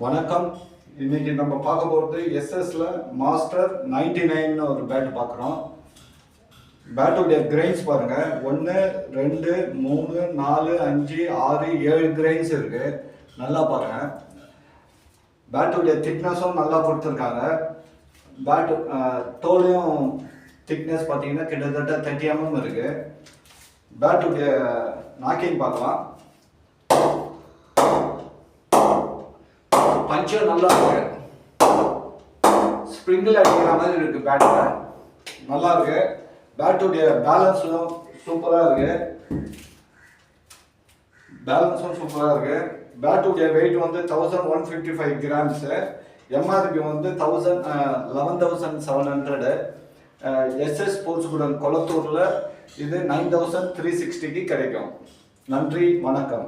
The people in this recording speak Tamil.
வணக்கம். இன்னைக்கு நம்ம பார்க்க போகிறது எஸ்எஸ்ல மாஸ்டர் 99 ஒரு பேட் பார்க்குறோம். பேட்டுடைய கிரெயின்ஸ் பாருங்க, 1 2 3 4 5 6 7 கிரெயின்ஸ் இருக்கு. நல்லா பாருங்க. பேட்டுடைய திக்னஸும் நல்லா கொடுத்துருக்காங்க. பேட்டு தோலையும் திக்னஸ் பார்த்தீங்கன்னா கிட்டத்தட்ட 30 mm இருக்கு. பேட்டுடைய நாக்கிங் பார்க்கலாம். பஞ்சும் நல்லா இருக்கு. ஸ்ப்ரிங்கில் அடிக்கிற மாதிரி இருக்கு. பேட்டில் நல்லா இருக்கு. பேட்டுடைய பேலன்ஸும் சூப்பராக இருக்கு. பேட்டுடைய வெயிட் வந்து 1155 கிராம்ஸ். எம்ஆர்பி வந்து 11,700. எஸ்எஸ் ஸ்போர்ட்ஸ் குடன் கொளத்தூரில் இது 9,360க்கு கிடைக்கும். நன்றி, வணக்கம்.